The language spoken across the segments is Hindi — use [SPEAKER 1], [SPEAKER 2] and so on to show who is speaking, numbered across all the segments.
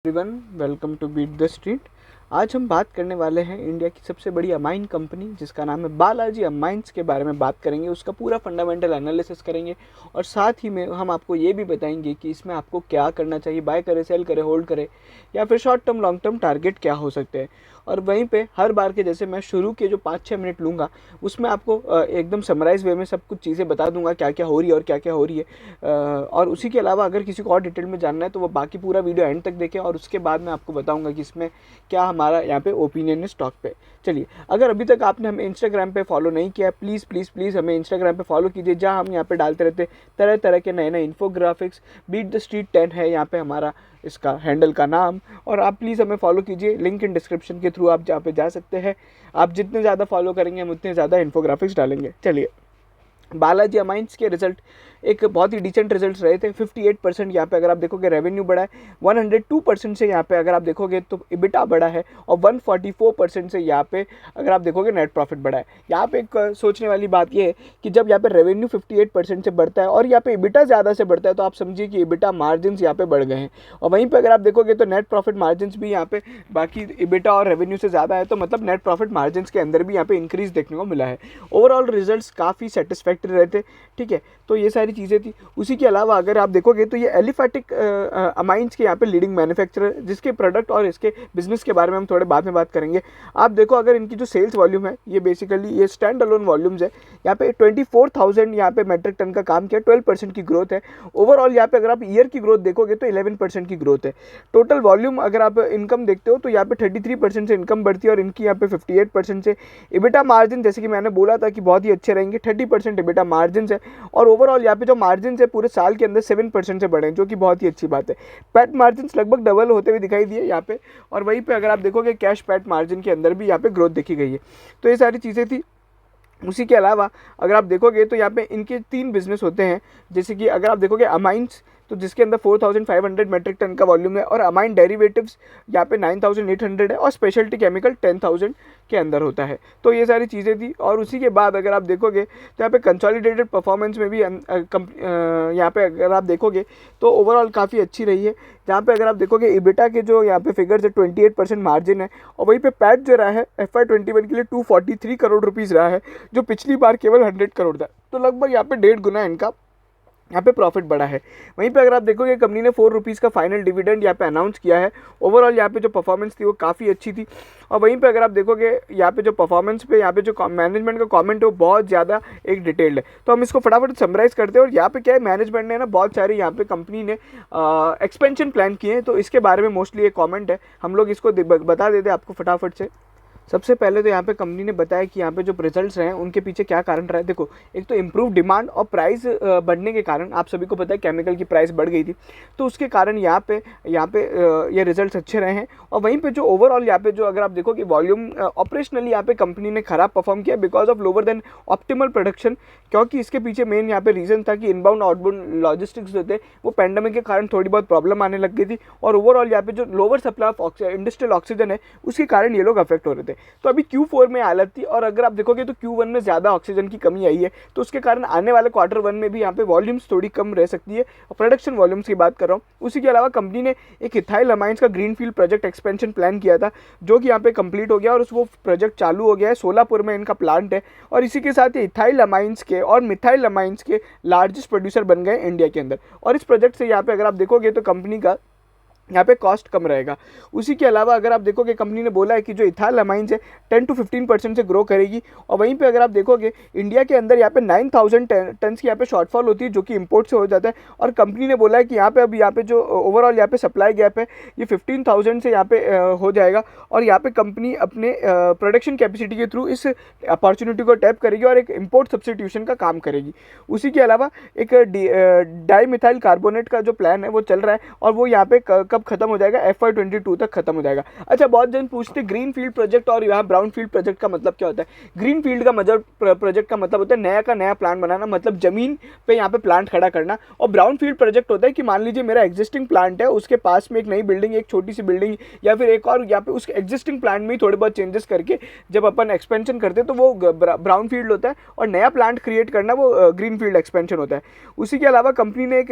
[SPEAKER 1] Everyone, welcome to beat the street. आज हम बात करने वाले हैं इंडिया की सबसे बड़ी अमाइन कंपनी जिसका नाम है बालाजी अमाइंस के बारे में बात करेंगे। उसका पूरा फंडामेंटल एनालिसिस करेंगे और साथ ही में हम आपको ये भी बताएंगे कि इसमें आपको क्या करना चाहिए, बाय करे, सेल करे, होल्ड करे या फिर short term long term target क्या हो सकते हैं। और वहीं पे हर बार के जैसे मैं शुरू के जो 5-6 मिनट लूँगा उसमें आपको एकदम समराइज वे में सब कुछ चीज़ें बता दूंगा, क्या क्या हो रही है और क्या क्या हो रही है। और उसी के अलावा अगर किसी को और डिटेल में जानना है तो वो बाकी पूरा वीडियो एंड तक देखें और उसके बाद मैं आपको बताऊंगा कि इसमें क्या हमारा यहाँ पे ओपिनियन है स्टॉक पे। चलिए, अगर अभी तक आपने हमें इंस्टाग्राम पे फॉलो नहीं किया है, प्लीज़ प्लीज़ प्लीज़ हमें इंस्टाग्राम पे फॉलो कीजिए, जहाँ हम यहाँ पे डालते रहते हैं तरह तरह के नए नए इन्फोग्राफिक्स। बीट द स्ट्रीट 10 है यहाँ पे हमारा इसका हैंडल का नाम, और आप प्लीज़ हमें फॉलो कीजिए। लिंक इन डिस्क्रिप्शन के थ्रू आप जहाँ पे जा सकते हैं। आप जितने ज़्यादा फॉलो करेंगे हम उतने ज़्यादा इन्फोग्राफिक्स डालेंगे। चलिए, बालाजी अमाइंस के रिजल्ट एक बहुत ही डिसेंट रिजल्ट्स रहे थे। 58% यहाँ पे अगर आप देखोगे रेवेन्यू बढ़ा है, 102% से यहाँ पे अगर आप देखोगे तो इबिटा बढ़ा है, और 144% से यहाँ पे अगर आप देखोगे नेट प्रॉफिट बढ़ा है। यहाँ पे एक सोचने वाली बात ये है कि जब यहाँ पे रेवेन्यू 58% से बढ़ता है और यहाँ पे इबिटा ज़्यादा से बढ़ता है तो आप समझिए कि इबिटा मार्जिन यहाँ पे बढ़ गए हैं। और वहीं पर अगर आप देखोगे तो नेट प्रॉफिट मार्जिन भी यहाँ पे बाकी इबिटा और रेवेन्यू से ज़्यादा है, तो मतलब नेट प्रॉफिट मार्जिन के अंदर भी यहाँ पे इंक्रीज देखने को मिला है। ओवरऑल रिजल्ट काफ़ी सेटिस्फैक्टरी रहते। ठीक है, तो ये सारी चीज़ें थी। उसी के अलावा अगर आप देखोगे तो ये एलिफैटिक अमाइंस के यहाँ पे लीडिंग मैन्युफैक्चरर, जिसके प्रोडक्ट और इसके बिजनेस के बारे में हम थोड़े बाद में बात करेंगे। आप देखो, अगर इनकी जो सेल्स वॉल्यूम है ये बेसिकली ये स्टैंड अलोन वॉल्यूम्स है। यहाँ पे 24,000 यहाँ पे मेट्रिक टन का काम किया, 12% की ग्रोथ है। ओवरऑल यहाँ पे अगर आप ईयर की ग्रोथ देखोगे तो 11% की ग्रोथ है। टोटल वॉल्यूम अगर आप इनकम देखते हो तो यहाँ पे 33% से इनकम बढ़ती है और इनकी यहाँ पे 58% से। इबिटा मार्जिन जैसे कि मैंने बोला था कि बहुत ही अच्छे रहेंगे, 30% इबिटा मार्जिन है। और ओवरऑल यहाँ पे जो मार्जिन है पूरे साल के अंदर 7% से बढ़े, जो कि बहुत ही अच्छी बात है। पैट मार्जिन लगभग डबल होते हुए दिखाई दिए यहाँ पे, और वहीं पे अगर आप देखोगे कैश पैट मार्जिन के अंदर भी यहाँ पे ग्रोथ देखी गई है। तो ये सारी चीज़ें थी। उसी के अलावा अगर आप देखोगे तो यहाँ पे इनके 3 बिजनेस होते हैं, जैसे कि अगर आप देखोगे अमाइंस, तो जिसके अंदर 4,500 मेट्रिक टन का वॉल्यूम है, और अमाइन डेरिवेटिव्स यहाँ पे 9,800 है, और स्पेशलिटी केमिकल 10,000 के अंदर होता है। तो ये सारी चीज़ें थी। और उसी के बाद अगर आप देखोगे तो यहाँ पे कंसोलिडेटेड परफॉर्मेंस में भी यहाँ पे अगर आप देखोगे तो ओवरऑल काफ़ी अच्छी रही है। जहाँ पे अगर आप देखोगे इबिटा के जो यहाँ पे फिगर्स है 28% मार्जिन है, और वहीं पे पैट जो रहा है FY21 के लिए 243 करोड़ रुपीज़ रहा है, जो पिछली बार केवल 100 करोड़ था। तो लगभग यहाँ पे 1.5 गुना इनका यहाँ पे प्रॉफिट बढ़ा है। वहीं पे अगर आप देखोगे कंपनी ने 4 रुपीज़ का फाइनल डिविडेंड यहाँ पे अनाउंस किया है। ओवरऑल यहाँ पे जो परफॉर्मेंस थी वो काफ़ी अच्छी थी। और वहीं पे अगर आप देखोगे यहाँ पे जो परफॉर्मेंस पे यहाँ पे जो मैनेजमेंट का कमेंट है वो बहुत ज़्यादा एक डिटेल्ड है। तो हम इसको फटाफट समराइज़ करते हैं। और यहाँ पे क्या है, मैनेजमेंट ने ना बहुत सारे यहाँ पे कंपनी ने एक्सपेंशन प्लान किए हैं, तो इसके बारे में मोस्टली एक कॉमेंट है, हम लोग इसको बता देते हैं आपको फटाफट से। सबसे पहले तो यहाँ पे कंपनी ने बताया कि यहाँ पे जो रिजल्ट्स रहे हैं उनके पीछे क्या कारण रहा है। देखो, एक तो इम्प्रूव डिमांड और प्राइस बढ़ने के कारण, आप सभी को पता है केमिकल की प्राइस बढ़ गई थी, तो उसके कारण यहाँ पे ये रिजल्ट्स अच्छे रहे हैं। और वहीं पे जो ओवरऑल यहाँ पे जो अगर आप देखो कि वॉल्यूम ऑपरेशनली यहाँ पे कंपनी ने खराब परफॉर्म किया because of lower than optimal production, क्योंकि इसके पीछे मेन यहाँ पे रीज़न था कि इनबाउंड आउटबाउंड लॉजिस्टिक्स जो थे वो पैंडेमिक के कारण थोड़ी बहुत प्रॉब्लम आने लग गई थी, और ओवरऑल यहाँ पे जो lower supply of industrial oxygen है उसके कारण ये लोग अफेक्ट हो रहे थे। तो अभी Q4 में हालत थी, और अगर आप देखोगे तो Q1 में ज़्यादा ऑक्सीजन की कमी आई है, तो उसके कारण आने वाले Q1 में भी यहाँ पे वॉल्यूम्स थोड़ी कम रह सकती है। प्रोडक्शन वॉल्यूम्स की बात कर रहा हूँ। उसी के अलावा कंपनी ने एक इथाइल अमाइंस का ग्रीनफील्ड प्रोजेक्ट एक्सपेंशन प्लान किया था, जो कि यहाँ पे कंप्लीट हो गया और वो प्रोजेक्ट चालू हो गया है। सोलापुर में इनका प्लांट है, और इसी के साथ ही इथाइल अमाइंस के और मिथाइल अमाइंस के लार्जेस्ट प्रोड्यूसर बन गए इंडिया के अंदर। और इस प्रोजेक्ट से यहाँ पे अगर आप देखोगे तो कंपनी का यहाँ पे कॉस्ट कम रहेगा। उसी के अलावा अगर आप देखोगे कंपनी ने बोला है कि जो इथाइल अमाइंस है 10 to 15% से ग्रो करेगी। और वहीं पे अगर आप देखोगे इंडिया के अंदर यहाँ पे 9,000 टन की यहाँ पे शॉर्टफॉल होती है, जो कि इंपोर्ट से हो जाता है। और कंपनी ने बोला है कि यहाँ पे अब यहाँ पे जो ओवरऑल यहाँ पे सप्लाई गैप है ये 15,000 से यहाँ पे हो जाएगा, और यहाँ पे कंपनी अपने प्रोडक्शन कैपेसिटी के थ्रू इस अपॉर्चुनिटी को टैप करेगी और एक इम्पोर्ट सब्सटीट्यूशन का काम करेगी। उसी के अलावा एक डाई मिथाइल कार्बोनेट का जो प्लान है वो चल रहा है, और वो यहाँ पे कब खत्म हो जाएगा, FY22 तक खत्म हो जाएगा। अच्छा, बहुत जन पूछते ग्रीन फील्ड प्रोजेक्ट और यहाँ ब्राउन फील्ड प्रोजेक्ट का मतलब क्या होता है। ग्रीन फील्ड का प्रोजेक्ट का मतलब होता है नया का नया प्लांट बनाना, मतलब जमीन पे यहाँ पे प्लांट खड़ा करना। और ब्राउन फील्ड प्रोजेक्ट होता है कि मान लीजिए मेरा एग्जिस्टिंग प्लांट है, उसके पास में एक नई बिल्डिंग, एक छोटी सी बिल्डिंग, या फिर एक और यहाँ पे उस एग्जिस्टिंग प्लांट में ही थोड़े बहुत चेंजेस करके जब अपन एक्सपेंशन करते हैं तो वो ब्राउन फील्ड होता है, और नया प्लांट क्रिएट करना वो ग्रीन फील्ड एक्सपेंशन होता है। उसी के अलावा कंपनी ने एक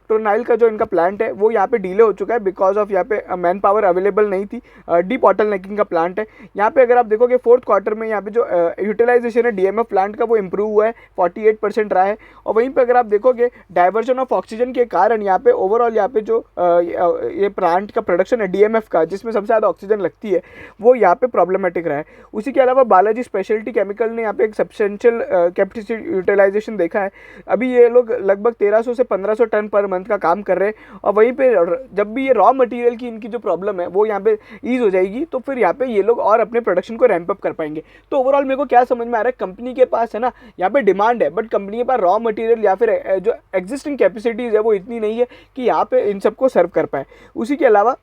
[SPEAKER 1] एसीट्रोनाइल का जो इनका प्लांट है वो यहाँ पे डिले हो चुका है बिकॉज ऑफ यहाँ पे मैन पावर अवेलेबल नहीं थी। डी बॉटलनेकिंग का प्लांट है यहाँ पे। अगर आप देखोगे फोर्थ क्वार्टर में यहाँ पे जो यूटिलाइजेशन है डीएमएफ प्लांट का वो इंप्रूव हुआ है, 48% रहा है। और वहीं पे अगर आप देखोगे डाइवर्जन ऑफ ऑक्सीजन के कारण यहाँ पे ओवरऑल यहाँ पे जो ये प्लांट का प्रोडक्शन है डीएमएफ का, जिसमें सबसे ज़्यादा ऑक्सीजन लगती है, वो यहाँ पे प्रॉब्लमेटिक रहा है। उसी के अलावा बालाजी स्पेशलिटी केमिकल ने यहाँ पे एक सब्सटेंशियल कैपेसिटी यूटिलाइजेशन देखा है। अभी ये लोग लगभग 1300 से 1500 टन पर मंथ का काम कर रहे हैं। और वहीं पे जब भी ये रॉ मटेरियल की इनकी जो प्रॉब्लम है वो यहाँ पे ईज हो जाएगी तो फिर यहाँ पे ये लोग और अपने प्रोडक्शन को रैंप अप कर पाएंगे। तो ओवरऑल मेरे को क्या समझ में आ रहा है, कंपनी के पास है ना यहाँ पे डिमांड है, बट कंपनी के पास रॉ मटेरियल या फिर जो एग्जिस्टिंग कैपेसिटीज़ है वो इतनी नहीं है कि यहाँ पे इन सबको सर्व कर पाए। उसी के अलावा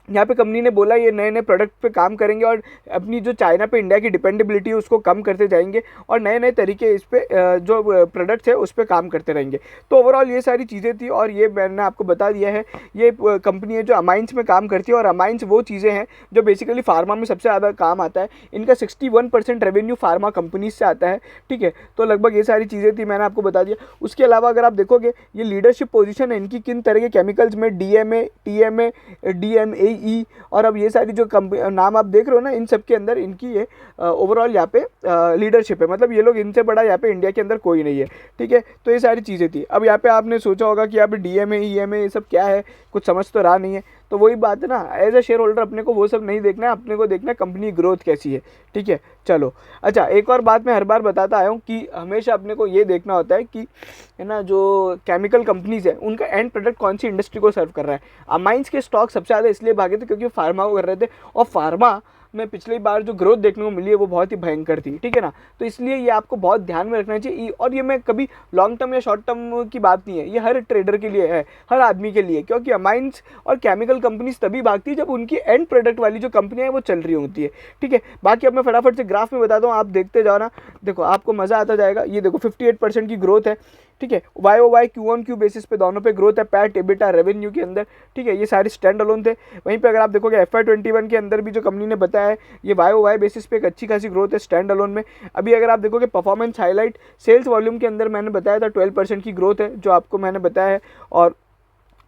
[SPEAKER 1] यहाँ पे कंपनी ने बोला ये नए नए प्रोडक्ट पे काम करेंगे और अपनी जो चाइना पे इंडिया की डिपेंडेबिलिटी है उसको कम करते जाएंगे और नए नए तरीके इस पे जो प्रोडक्ट्स है उस पे काम करते रहेंगे। तो ओवरऑल ये सारी चीज़ें थी और ये मैंने आपको बता दिया है। ये कंपनी है जो अमाइंस में काम करती है और अमाइंस वो चीज़ें हैं जो बेसिकली फार्मा में सबसे ज़्यादा काम आता है। इनका 61% रेवेन्यू फार्मा कंपनीज से आता है, ठीक है। तो लगभग ये सारी चीज़ें थी, मैंने आपको बता दिया। उसके अलावा अगर आप देखोगे ये लीडरशिप पोजीशन है इनकी किन तरह के केमिकल्स में, डीएमए, टीएमए, डीएमए और अब ये सारी जो नाम आप देख रहे हो ना, इन सब के अंदर इनकी ये ओवरऑल यहाँ पे लीडरशिप है। मतलब ये लोग इनसे बड़ा यहाँ पे इंडिया के अंदर कोई नहीं है, ठीक है। तो ये सारी चीज़ें थी। अब यहाँ पे आपने सोचा होगा कि यहाँ पे डीएमए, ईएमए ये सब क्या है, कुछ समझ तो रहा नहीं है। तो वही बात है ना, एज अ शेयर होल्डर अपने को वो सब नहीं देखना है, अपने को देखना है कंपनी ग्रोथ कैसी है, ठीक है। चलो अच्छा, एक और बात मैं हर बार बताता आया हूँ कि हमेशा अपने को ये देखना होता है कि है ना जो केमिकल कंपनीज है उनका एंड प्रोडक्ट कौन सी इंडस्ट्री को सर्व कर रहा है। अमाइंस के स्टॉक सबसे ज़्यादा इसलिए भागे थे क्योंकि फार्मा को कर रहे थे और फार्मा में पिछली बार जो ग्रोथ देखने को मिली है वो बहुत ही भयंकर थी, ठीक है ना। तो इसलिए ये आपको बहुत ध्यान में रखना चाहिए। और ये मैं कभी लॉन्ग टर्म या शॉर्ट टर्म की बात नहीं है, ये हर ट्रेडर के लिए है, हर आदमी के लिए, क्योंकि अमाइंस और केमिकल कंपनीज तभी भागती है जब उनकी एंड प्रोडक्ट वाली जो कंपनियाँ है वो चल रही होती है, ठीक है। बाकी अब मैं फटाफट से ग्राफ में बताता हूँ, आप देखते जाओ ना, देखो आपको मज़ा आता जाएगा। ये देखो 58% की ग्रोथ है, ठीक है। Y O Y Q on Q basis पे दोनों पे ग्रोथ है, पैट, एबिटा, रेवेन्यू के अंदर, ठीक है। ये सारे स्टैंड अलोन थे। वहीं पे अगर आप देखोगे FY21 के अंदर भी जो कंपनी ने बताया है ये वाई ओ वाई बेसिस पे एक अच्छी खासी ग्रोथ है स्टैंड अलोन में। अभी अगर आप देखोगे परफॉर्मेंस हाईलाइट सेल्स वॉल्यूम के अंदर मैंने बताया था 12% की ग्रोथ है जो आपको मैंने बताया है। और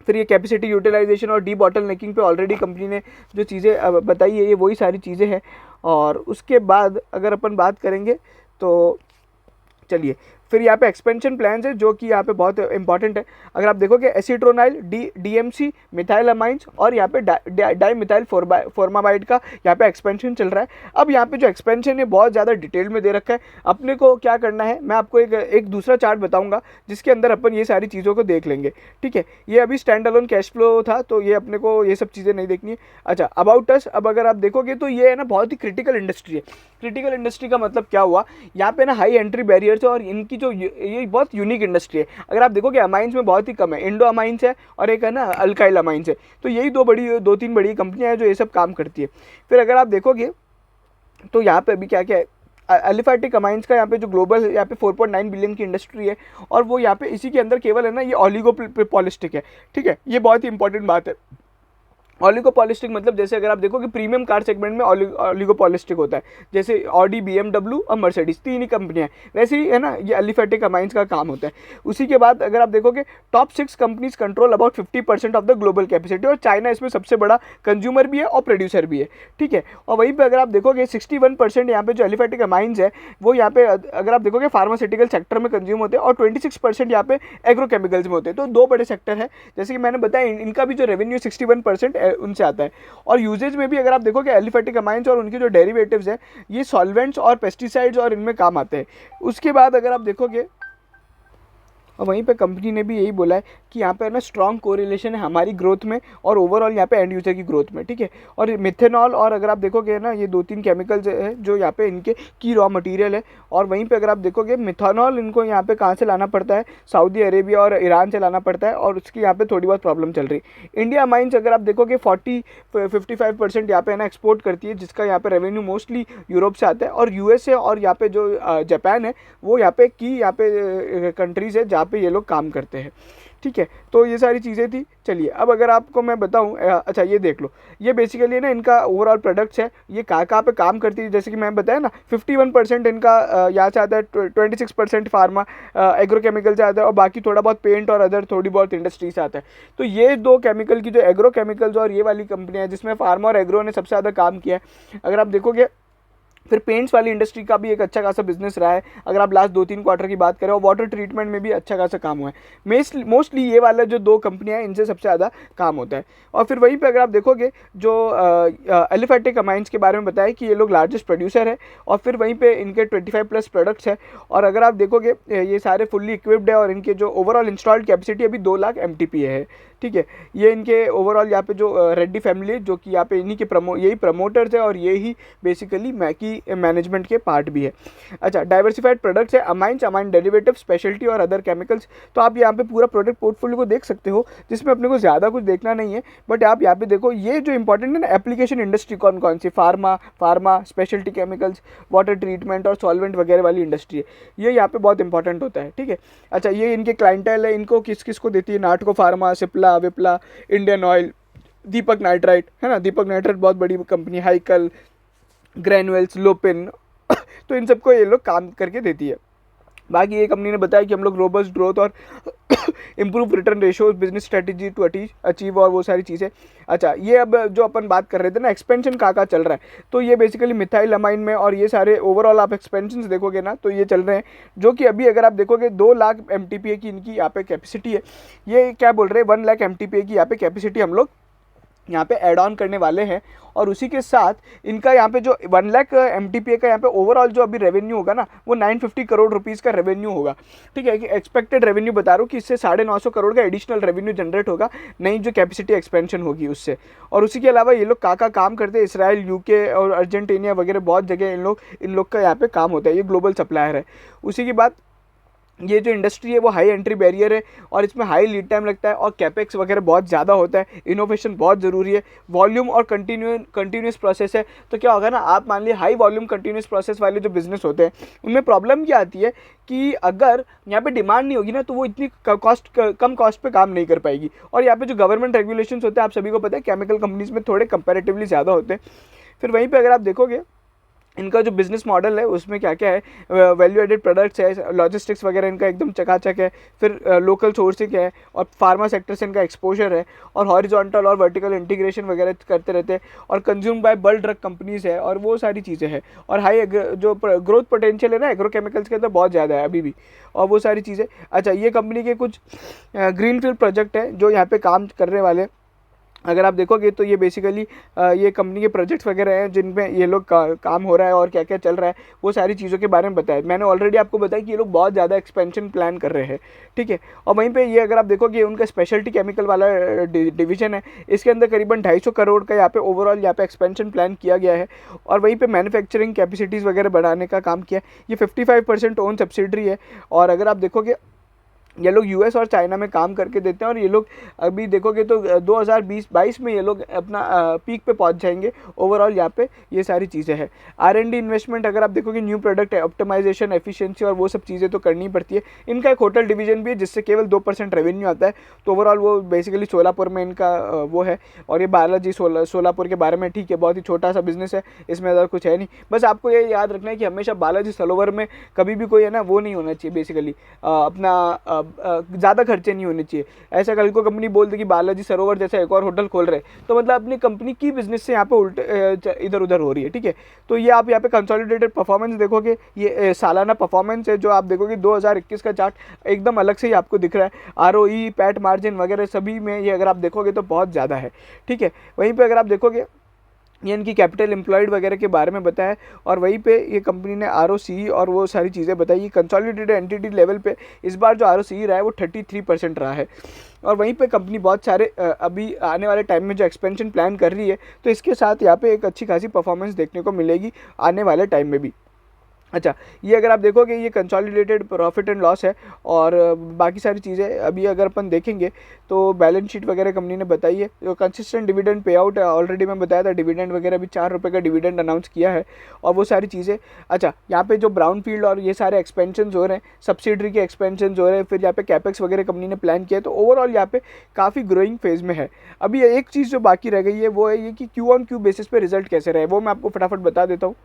[SPEAKER 1] फिर ये कैपेसिटी यूटिलाइजेशन और डी बॉटलनेकिंग पे ऑलरेडी कंपनी ने जो चीज़ें बताई है ये वही सारी चीज़ें हैं। और उसके बाद अगर अपन बात करेंगे तो चलिए, फिर यहाँ पे एक्सपेंशन प्लान्स है जो कि यहाँ पे बहुत इंपॉर्टेंट है। अगर आप देखोगे एसीट्रोनाइल, डीएमसी, मिथाइल अमाइंस और यहाँ पे डाई मिथाइल फॉर्मामाइड का यहाँ पे एक्सपेंशन चल रहा है। अब यहाँ पे जो एक्सपेंशन है बहुत ज़्यादा डिटेल में दे रखा है। अपने को क्या करना है, मैं आपको एक दूसरा चार्ट बताऊंगा जिसके अंदर अपन ये सारी चीज़ों को देख लेंगे, ठीक है। ये अभी स्टैंड अलोन कैश फ्लो था तो ये अपने को ये सब चीज़ें नहीं देखनी है। अच्छा, अबाउट अस, अब अगर आप देखोगे तो ये है ना बहुत ही क्रिटिकल इंडस्ट्री है। क्रिटिकल इंडस्ट्री का मतलब क्या हुआ, यहाँ पे ना हाई एंट्री बैरियर्स है और इनकी जो ये बहुत यूनिक इंडस्ट्री है। अगर आप देखोगे अमाइंस में बहुत ही कम है, इंडो अमाइंस है और एक है ना अल्काइल अमाइंस है। तो यही दो तीन बड़ी कंपनियां हैं जो ये सब काम करती है। फिर अगर आप देखोगे तो यहाँ पे अभी क्या क्या है, एलिफैटिक अमाइंस का यहाँ पे जो ग्लोबल यहाँ पे 4.9 बिलियन की इंडस्ट्री है और वो यहाँ पे इसी के अंदर केवल है ना ये ऑलिगोपॉलिस्टिक है, ठीक है। ये बहुत ही इंपॉर्टेंट बात है। ऑलिगोपॉलिस्टिक मतलब जैसे अगर आप देखो कि प्रीमियम कार सेगमेंट में ऑलिगोपॉलिस्टिक होता है, जैसे ऑडी, बीएमडब्ल्यू और मर्सिडीज, तीन ही कंपनियां हैं, वैसे ही है ना ये एलिफैटिक अमाइंस का काम होता है। उसी के बाद अगर आप देखोगे top 6 companies control about 50% of the global capacity और चाइना इसमें सबसे बड़ा कंज्यूमर भी है और प्रोड्यूसर भी है, ठीक है। और वहीं पर अगर आप देखोगे 61% यहाँ पे जो एलिफैटिक अमाइंस है वो यहाँ पे अगर आप देखोगे फार्मास्यूटिकल सेक्टर में कंज्यूम होते हैं और 26% यहाँ पे एग्रोकेमिकल्स में होते हैं। तो दो बड़े सेक्टर है, जैसे कि मैंने बताया इनका भी जो रेवेन्यू 61% उनसे आता है। और यूजेज में भी अगर आप देखोगे एलिफैटिक अमाइंस और उनके जो डेरिवेटिव्स हैं ये सॉल्वेंट्स और पेस्टिसाइड्स और इनमें काम आते हैं। उसके बाद अगर आप देखोगे और वहीं पे कंपनी ने भी यही बोला है कि यहाँ पे ना स्ट्रॉन्ग कोरिलेशन है हमारी ग्रोथ में और ओवरऑल यहाँ पे एंड यूजर की ग्रोथ में, ठीक है। और मिथेनॉल और अगर आप देखोगे ना ये 2-3 केमिकल्स है जो यहाँ पे इनके की रॉ मटेरियल है। और वहीं पे अगर आप देखोगे मिथेनॉल इनको यहाँ पे कहाँ से लाना पड़ता है, सऊदी अरेबिया और ईरान से लाना पड़ता है और उसकी यहाँ पे थोड़ी बहुत प्रॉब्लम चल रही है। इंडिया माइंस अगर आप देखोगे 55% यहाँ पे ना एक्सपोर्ट करती है, जिसका यहाँ पे रेवेन्यू मोस्टली यूरोप से आता है। और यूएसए और यहाँ पे जो जापान है वो यहाँ पे की यहाँ पे कंट्रीज है जहाँ पे ये लोग काम करते हैं। ठीक है, तो ये सारी चीज़ें थी। चलिए अब अगर आपको मैं बताऊं, अच्छा ये देख लो, ये बेसिकली ना इनका ओवरऑल प्रोडक्ट्स है, ये कहाँ पे काम करती है। जैसे कि मैं बताया ना 51% इनका यहाँ से आता है, 26% फार्मा एग्रोकेमिकल से आता है, और बाकी थोड़ा बहुत पेंट और अदर थोड़ी बहुत इंडस्ट्री से आता है। तो ये दो केमिकल की जो एग्रोकेमिकल्स और ये वाली कंपनियाँ हैं जिसमें फार्मा और एग्रो ने सबसे ज़्यादा काम किया है। अगर आप देखोगे फिर पेंट्स वाली इंडस्ट्री का भी एक अच्छा खासा बिजनेस रहा है, अगर आप लास्ट 2-3 क्वार्टर की बात करें, और वाटर ट्रीटमेंट में भी अच्छा खासा काम हुआ है। मोस्टली ये वाला जो दो कंपनियां हैं इनसे सबसे ज़्यादा काम होता है। और फिर वहीं पे अगर आप देखोगे जो एलिफेटिक अमाइंस के बारे में बताया कि ये लोग लार्जेस्ट प्रोड्यूसर है, और फिर वहीं पे इनके 25+ प्रोडक्ट्स है। और अगर आप देखोगे ये सारे फुल्ली इक्विप्ड है, और इनके जो ओवरऑल इंस्टॉल्ड कैपेसिटी अभी 2 लाख MTPA है। ठीक है, ये इनके ओवरऑल यहाँ पे जो रेड्डी फैमिली है, जो कि यहाँ पे इन्हीं के यही प्रमोटर्स है, और यही बेसिकली मैकी मैनेजमेंट के पार्ट भी है। अच्छा, डाइवर्सिफाइड प्रोडक्ट्स है, अमाइंस, अमाइन डेरिवेटिव, स्पेशलिटी और अदर केमिकल्स। तो आप यहाँ पे पूरा प्रोडक्ट पोर्टफोलियो को देख सकते हो, जिसमें अपने को ज़्यादा कुछ देखना नहीं है, बट आप यहाँ पे देखो ये जो इंपॉर्टेंट है ना, एप्लीकेशन इंडस्ट्री कौन कौन सी, pharma, speciality chemicals, water treatment और सॉल्वेंट वगैरह वाली इंडस्ट्री है, ये यहाँ पे बहुत इंपॉर्टेंट होता है। ठीक है, अच्छा ये इनके क्लाइंटेल है, इनको किस किस को देती है, नाटको फार्मा, सिप्ला, विप्ला, इंडियन ऑयल, दीपक नाइट्राइट है ना, दीपक नाइट्राइट बहुत बड़ी कंपनी, हाइकल, ग्रैनुअल्स, लोपिन तो इन सबको ये लोग काम करके देती है। बाकी ये कंपनी ने बताया कि हम लोग रोबस्ट ग्रोथ और improve return ratio, business strategy to achieve और वो सारी चीज़ें। अच्छा, ये अब जो अपन बात कर रहे थे ना, एक्सपेंशन कहाँ चल रहा है, तो ये बेसिकली मिथाइल अमाइन में, और ये सारे ओवरऑल आप एक्सपेंशन देखोगे ना तो ये चल रहे हैं, जो कि अभी अगर आप देखोगे 2 लाख MTPA की इनकी यहाँ पे कैपेसिटी है। ये क्या बोल रहे हैं, 1 लाख MTPA की यहाँ पे कैपेसिटी हम लोग यहाँ पे ऐड ऑन करने वाले हैं। और उसी के साथ इनका यहाँ पे जो 1 लाख MTPA का यहाँ पे ओवरऑल जो अभी रेवेन्यू होगा ना, वो 950 करोड़ रुपीज़ का रेवेन्यू होगा। ठीक है, कि एक्सपेक्टेड रेवेन्यू बता रहा हूँ कि इससे 950 करोड़ का एडिशनल रेवेन्यू जनरेट होगा, नई जो कैपेसिटी एक्सपेंशन होगी उससे। और उसी के अलावा ये लोग का काम करते हैं, इसराइल, UK और अर्जेंटीना वगैरह बहुत जगह इन लोग का यहाँ पे काम होता है, ये ग्लोबल सप्लायर है। उसी की बात, ये जो इंडस्ट्री है वो हाई एंट्री बैरियर है, और इसमें हाई लीड टाइम लगता है, और कैपेक्स वगैरह बहुत ज़्यादा होता है, इनोवेशन बहुत ज़रूरी है, वॉल्यूम और कंटिन्यूस प्रोसेस है। तो क्या होगा ना, आप मान लीजिए हाई वॉल्यूम कंटिन्यूस प्रोसेस वाले जो बिजनेस होते हैं उनमें प्रॉब्लम क्या आती है कि अगर यहाँ पे डिमांड नहीं होगी ना, तो वो इतनी कम कॉस्ट पे काम नहीं कर पाएगी। और यहाँ पे जो गवर्नमेंट रेगुलेशंस होते हैं, आप सभी को पता है, केमिकल कंपनीज में थोड़े कंपेरेटिवली ज़्यादा होते हैं। फिर वहीं पर अगर आप देखोगे इनका जो बिज़नेस मॉडल है उसमें क्या क्या है, वैल्यू एडेड प्रोडक्ट्स है, लॉजिस्टिक्स वगैरह इनका एकदम चकाचक है, फिर लोकल सोर्सिंग है, और फार्मा सेक्टर से इनका एक्सपोजर है, और हॉरिजॉन्टल और वर्टिकल इंटीग्रेशन वगैरह करते रहते हैं, और consume by bulk drug companies है, और वो सारी चीज़ें हैं। और हाई जो ग्रोथ पोटेंशियल है ना एग्रोकेमिकल्स के अंदर बहुत ज़्यादा है अभी भी, और वो सारी चीज़ें। अच्छा, ये कंपनी के कुछ ग्रीनफील्ड प्रोजेक्ट हैं जो यहाँ पे काम करने वाले। अगर आप देखोगे तो ये बेसिकली ये कंपनी के प्रोजेक्ट्स वगैरह हैं जिनमें ये लोग काम हो रहा है, और क्या क्या चल रहा है वो सारी चीज़ों के बारे में बताया। मैंने ऑलरेडी आपको बताया कि ये लोग बहुत ज़्यादा एक्सपेंशन प्लान कर रहे हैं। ठीक है, और वहीं पे ये अगर आप देखोगे उनका स्पेशलिटी केमिकल वाला डिवीजन है, इसके अंदर करीबन 250 करोड़ का यहाँ पे ओवरऑल यहाँ पे एक्सपेंशन प्लान किया गया है, और वहीं पर मैन्युफैक्चरिंग कैपेसिटीज़ वगैरह बढ़ाने का काम किया। ये 55% ओन सब्सिडरी है, और अगर आप देखोगे ये लोग US और चाइना में काम करके देते हैं, और ये लोग अभी देखोगे तो 2022 में ये लोग अपना पीक पे पहुंच जाएंगे। ओवरऑल यहाँ पे ये सारी चीज़ें हैं। R&D इन्वेस्टमेंट अगर आप देखोगे, न्यू प्रोडक्ट ऑप्टिमाइजेशन, एफिशिएंसी और वो सब चीज़ें तो करनी पड़ती है। इनका एक होटल डिवीजन भी है जिससे केवल 2% रेवेन्यू आता है, तो ओवरऑल वो बेसिकली सोलापुर में इनका वो है। और ये बालाजी सोलापुर के बारे में, ठीक है, बहुत ही छोटा सा बिजनेस है, इसमें ज़्यादा कुछ है नहीं। बस आपको ये याद रखना है कि हमेशा बालाजी सरोवर में कभी भी कोई है ना वो नहीं होना चाहिए, बेसिकली अपना ज़्यादा खर्चे नहीं होने चाहिए। ऐसा कल को कंपनी बोल दे कि बालाजी सरोवर जैसा एक और होटल खोल रहे, तो मतलब अपनी कंपनी की बिजनेस से यहाँ पे उल्टे इधर उधर हो रही है। ठीक है, तो ये आप यहाँ पे कंसोलिडेटेड परफॉर्मेंस देखोगे, ये सालाना परफॉर्मेंस है जो आप देखोगे 2021 का चार्ट एकदम अलग से ही आपको दिख रहा है। ROE, पैट मार्जिन वगैरह सभी में ये अगर आप देखोगे तो बहुत ज़्यादा है। ठीक है, वहीं पर अगर आप देखोगे ये इनकी कैपिटल एम्प्लॉयड वगैरह के बारे में बताया, और वहीं पे ये कंपनी ने ROCE और वो सारी चीज़ें बताई। कंसोलिडेटेड एंटिटी लेवल पे इस बार जो ROCE रहा है वो 33% रहा है। और वहीं पे कंपनी बहुत सारे अभी आने वाले टाइम में जो एक्सपेंशन प्लान कर रही है, तो इसके साथ यहाँ पे एक अच्छी खासी परफॉर्मेंस देखने को मिलेगी आने वाले टाइम में भी। अच्छा, ये अगर आप देखोगे ये कंसोलिडेटेड प्रॉफिट एंड लॉस है और बाकी सारी चीज़ें अभी अगर अपन देखेंगे तो बैलेंस शीट वगैरह कंपनी ने बताई है। जो कंसिस्टेंट डिविडेंड पे आउट है, ऑलरेडी मैं बताया था, डिविडेंड वगैरह भी 4 रुपये का डिविडेंड अनाउंस किया है और वो सारी चीज़ें। अच्छा, यहाँ पे जो ब्राउन फील्ड और ये सारे एक्सपेंशन हो रहे हैं, सब्सिडरी के एक्सपेंशन हो रहे हैं, फिर यहाँ पे कैपेक्स वगैरह कंपनी ने प्लान किया है, तो ओवरऑल यहाँ पे काफ़ी ग्रोइंग फेज में है। अभी एक चीज़ जो बाकी रह गई है वो है ये कि क्यू ऑन क्यू बेसिस पे रिजल्ट कैसे रहे, वो मैं आपको फटाफट बता देता हूँ।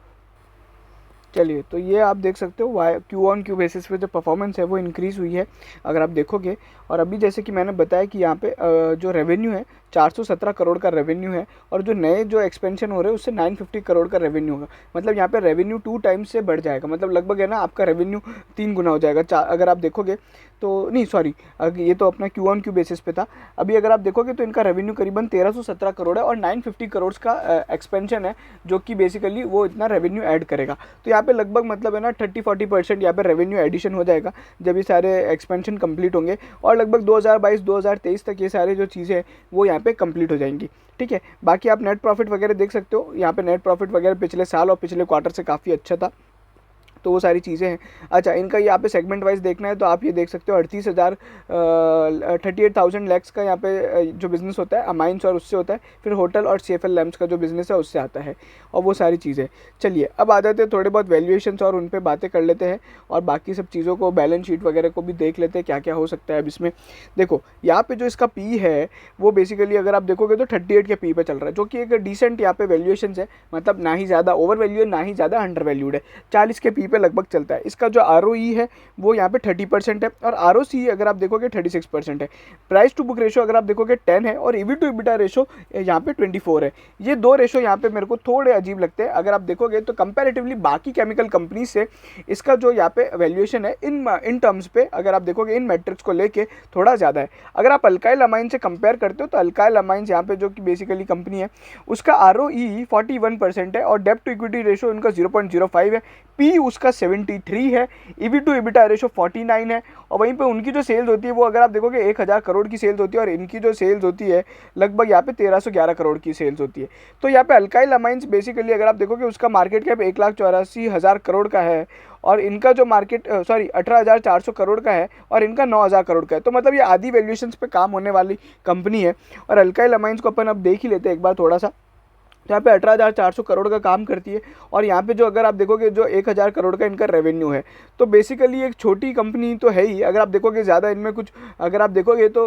[SPEAKER 1] चलिए, तो ये आप देख सकते हो Y Q on Q basis पे जो परफॉर्मेंस है वो इंक्रीज़ हुई है अगर आप देखोगे। और अभी जैसे कि मैंने बताया कि यहाँ पे जो रेवेन्यू है 417 करोड़ का रेवेन्यू है और जो नए जो एक्सपेंशन हो रहे हैं उससे 950 करोड़ का रेवेन्यू होगा। मतलब यहाँ पे रेवेन्यू 2 टाइम्स से बढ़ जाएगा, मतलब लगभग है ना आपका रेवेन्यू 3 गुना हो जाएगा। अगर आप देखोगे तो नहीं सॉरी, ये तो अपना क्यू ऑन क्यू बेसिस पे था। अभी अगर आप देखोगे तो इनका रेवेन्यू करीबन 1317 करोड़ है और 950 करोड़ का एक्सपेंशन है जो कि बेसिकली वो इतना रेवेन्यू ऐड करेगा। तो यहाँ पे लगभग मतलब है ना 30-40% यहाँ पे रेवेन्यू एडिशन हो जाएगा जब ये सारे एक्सपेंशन कंप्लीट होंगे और लगभग 2022-2023 तक ये सारे जो चीज़ें हैं वो यहाँ पे कंप्लीट हो जाएंगी। ठीक है, बाकी आप नेट प्रॉफिट वगैरह देख सकते हो, यहाँ पे नेट प्रॉफिट वगैरह पिछले साल और पिछले क्वार्टर से काफ़ी अच्छा था, तो वो सारी चीज़ें हैं। अच्छा, इनका यहाँ पे सेगमेंट वाइज देखना है तो आप ये देख सकते हो 38,000 लैक्स का यहाँ पे जो बिज़नेस होता है अमाइंस और उससे होता है, फिर होटल और CFL लैम्प्स का जो बिज़नेस है उससे आता है और वो सारी चीज़ें। चलिए, अब आ जाते हैं थोड़े बहुत वैल्यूएशंस और उन पर बातें कर लेते हैं और बाकी सब चीज़ों को बैलेंस शीट वगैरह को भी देख लेते हैं क्या क्या हो सकता है अब इसमें। देखो, यहाँ पे जो इसका पी है वो बेसिकली अगर आप देखोगे तो 38 के पी पे चल रहा है, जो कि एक डिसेंट यहाँ पे वैल्यूएशंस है, मतलब ना ही ज़्यादा ओवर वैल्यू है ना ही ज़्यादा अंडर वैल्यूड है। 40 के पी पे लगभग चलता है। इसका जो ROE है वो यहाँ पे 30% है और ROC अगर आप देखोगे 36% है। प्राइस टू बुक रेशो अगर आप देखोगे 10 है और EV टू EBITDA रेशो यहाँ पे 24 है। ये दो रेशो यहाँ पे मेरे को थोड़े अजीब लगते हैं। अगर आप देखोगे तो कंपैरेटिवली बाकी केमिकल कंपनी से इसका जो यहाँ पे वैल्यूएशन है इन टर्म्स पे अगर आप देखोगे इन मैट्रिक्स को लेके थोड़ा ज़्यादा है। अगर आप अल्काइल अमाइन से कंपेयर करते हो तो अल्काइल अमाइंस यहाँ पे जो कि बेसिकली कंपनी है उसका ROE 41% है और डेब्ट टू इक्विटी रेशो उनका 0.05 है, पी उसका 73 है, EV टू EBITDA रेशो 49 है और वहीं पे उनकी जो सेल्स होती है वो अगर आप देखोगे 1000 करोड़ की सेल्स होती है और इनकी जो सेल्स होती है लगभग यहाँ पे 1311 करोड़ की सेल्स होती है। तो यहाँ पे अल्काइल अमाइंस बेसिकली अगर आप देखोगे उसका मार्केट कैप 1,84,000 करोड़ का है और इनका जो मार्केट 18,400 करोड़ का है और इनका 9,000 करोड़ का है। तो मतलब ये आधी वैल्यूएशंस पे काम होने वाली कंपनी है। और अल्काइल अमाइंस को अपन अब देख ही लेते हैं एक बार थोड़ा सा। यहाँ पे 18,400 करोड़ का काम करती है और यहाँ पे जो अगर आप देखोगे जो 1,000 करोड़ का इनका रेवेन्यू है, तो बेसिकली एक छोटी कंपनी तो है ही। अगर आप देखोगे ज़्यादा इनमें कुछ अगर आप देखोगे तो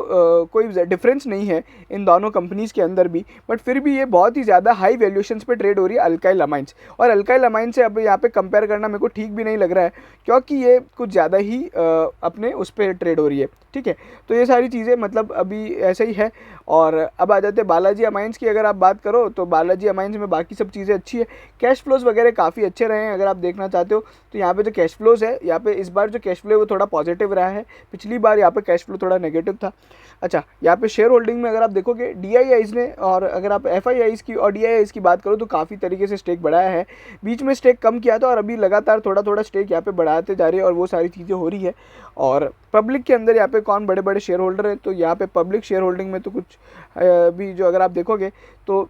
[SPEAKER 1] कोई डिफरेंस नहीं है इन दोनों कंपनीज़ के अंदर भी, बट फिर भी ये बहुत ही ज़्यादा हाई वैल्यूएशंस पे ट्रेड हो रही है अल्काइल अमाइंस। और अल्काइल अमाइंस से अब यहाँ पे कंपेयर करना मेरे को ठीक भी नहीं लग रहा है क्योंकि ये कुछ ज़्यादा ही अपने उस पर ट्रेड हो रही है। ठीक है, तो ये सारी चीज़ें मतलब अभी ऐसे ही है। और अब आ जाते हैं बालाजी अमाइंस की। अगर आप बात करो तो बालाजी अमाइंस में बाकी सब चीज़ें अच्छी है, कैश फ्लोज वगैरह काफ़ी अच्छे रहे हैं। अगर आप देखना चाहते हो तो यहाँ पे जो कैश फ्लोज है, यहाँ पे इस बार जो कैश फ्लो है वो थोड़ा पॉजिटिव रहा है, पिछली बार यहाँ पे कैश फ्लो थोड़ा नेगेटिव था। अच्छा, यहाँ पे शेयर होल्डिंग में अगर आप देखोगे DIIs ने और अगर आप FIIs की और DIIs की बात करो तो काफ़ी तरीके से स्टेक बढ़ाया है। बीच में स्टेक कम किया था और अभी लगातार थोड़ा थोड़ा स्टेक यहाँ पे बढ़ाते जा रहे हैं और वो सारी चीज़ें हो रही है। और पब्लिक के अंदर यहाँ पे कौन बड़े बड़े शेयर होल्डर है, तो यहाँ पे पब्लिक शेयर होल्डिंग में तो कुछ भी जो अगर आप देखोगे तो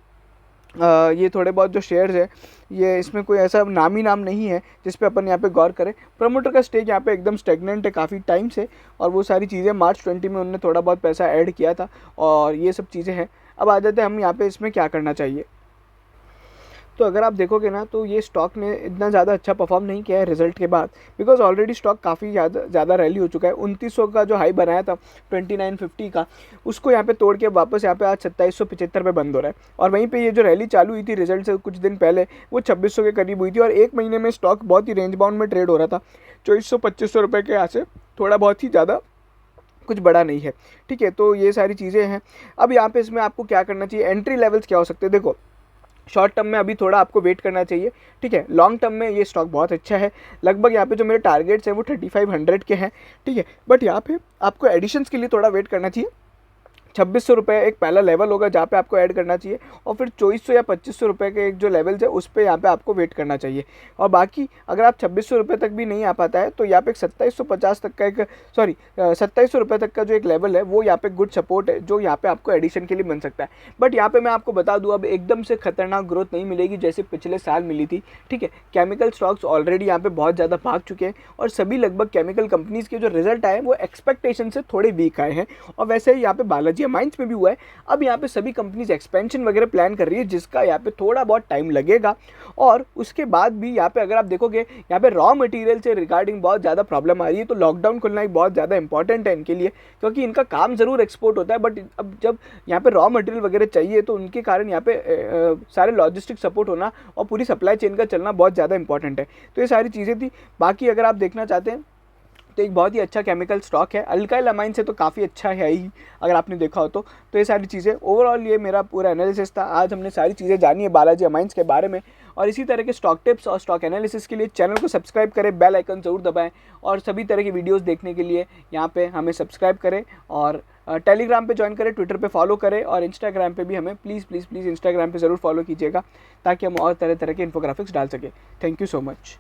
[SPEAKER 1] ये थोड़े बहुत जो शेयर्स है ये इसमें कोई ऐसा नामी नाम नहीं है जिस पे अपन यहाँ पे गौर करें। प्रमोटर का स्टेक यहाँ पे एकदम स्टेगनेंट है काफ़ी टाइम से और वो सारी चीज़ें मार्च 20 में उन्होंने थोड़ा बहुत पैसा ऐड किया था और ये सब चीज़ें हैं। अब आ जाते हैं हम यहाँ पे इसमें क्या करना चाहिए। तो अगर आप देखोगे ना तो ये स्टॉक ने इतना ज़्यादा अच्छा परफॉर्म नहीं किया है रिजल्ट के बाद, बिकॉज ऑलरेडी स्टॉक काफ़ी ज़्यादा रैली हो चुका है। 2900 का जो हाई बनाया था 2950 का, उसको यहाँ पे तोड़ के वापस यहाँ पे आज 2775 पे बंद हो रहा है। और वहीं पे ये जो रैली चालू हुई थी रिजल्ट से कुछ दिन पहले वो 2600 के करीब हुई थी और एक महीने में स्टॉक बहुत ही रेंज बाउंड में ट्रेड हो रहा था 2400-2500 रुपये के यहाँ से, थोड़ा बहुत ही ज़्यादा कुछ बड़ा नहीं है। ठीक है, तो ये सारी चीज़ें हैं। अब यहाँ पे इसमें आपको क्या करना चाहिए, एंट्री लेवल्स क्या हो सकते हैं। देखो, शॉर्ट टर्म में अभी थोड़ा आपको वेट करना चाहिए। ठीक है, लॉन्ग टर्म में ये स्टॉक बहुत अच्छा है। लगभग यहाँ पे जो मेरे टारगेट्स हैं वो 3500 के हैं। ठीक है, बट यहाँ पे आपको एडिशंस के लिए थोड़ा वेट करना चाहिए ₹2600 एक पहला लेवल होगा जहाँ पे आपको ऐड करना चाहिए, और फिर 2400 या ₹2500 के एक जो लेवल्स है उस पे यहाँ पे आपको वेट करना चाहिए। और बाकी अगर आप ₹2600 तक भी नहीं आ पाता है तो यहाँ पे 2750 तक का एक ₹2700 तक का जो एक लेवल है वो यहाँ पे गुड सपोर्ट है, जो यहाँ पे आपको एडिशन के लिए बन सकता है। बट यहाँ पे मैं आपको बता दूँ, अब एकदम से खतरनाक ग्रोथ नहीं मिलेगी जैसे पिछले साल मिली थी, ठीक है। केमिकल स्टॉक्स ऑलरेडी यहाँ पे बहुत ज़्यादा भाग चुके हैं, और सभी लगभग केमिकल कंपनीज़ के जो रिजल्ट आए हैं वो एक्सपेक्टेशन से थोड़े वीक आए हैं, और वैसे ही यहाँ पे बालाजी माइंस में भी हुआ है। अब यहाँ पे सभी कंपनीज एक्सपेंशन वगैरह प्लान कर रही है, जिसका यहाँ पे थोड़ा बहुत टाइम लगेगा। और उसके बाद भी यहाँ पे अगर आप देखोगे, यहाँ पे रॉ मटेरियल से रिगार्डिंग बहुत ज़्यादा प्रॉब्लम आ रही है, तो लॉकडाउन खुलना ही बहुत ज़्यादा इंपॉर्टेंट है इनके लिए, क्योंकि इनका काम ज़रूर एक्सपोर्ट होता है, बट अब जब यहाँ पे रॉ मटेरियल वगैरह चाहिए तो उनके कारण यहाँ पे सारे लॉजिस्टिक सपोर्ट होना और पूरी सप्लाई चेन का चलना बहुत ज़्यादा इंपॉर्टेंट है। तो ये सारी चीज़ें थी। बाकी अगर आप देखना चाहते हैं तो एक बहुत ही अच्छा केमिकल स्टॉक है, अल्काइल अमाइन से तो काफ़ी अच्छा है ही, अगर आपने देखा हो तो। ये सारी चीज़ें ओवरऑल, ये मेरा पूरा एनालिसिस था। आज हमने सारी चीज़ें जानी है बालाजी अमाइंस के बारे में, और इसी तरह के स्टॉक टिप्स और स्टॉक एनालिसिस के लिए चैनल को सब्सक्राइब करें, बेल आइकन ज़रूर दबाएं, और सभी तरह की वीडियोस देखने के लिए यहाँ पे हमें सब्सक्राइब करें, और टेलीग्राम पे ज्वाइन करें, ट्विटर पे फॉलो करें, और इंस्टाग्राम पे भी हमें प्लीज़ इंस्टाग्राम पे ज़रूर फॉलो कीजिएगा, ताकि हम और तरह तरह के इन्फोग्राफिक्स डाल सकें। Thank you so much.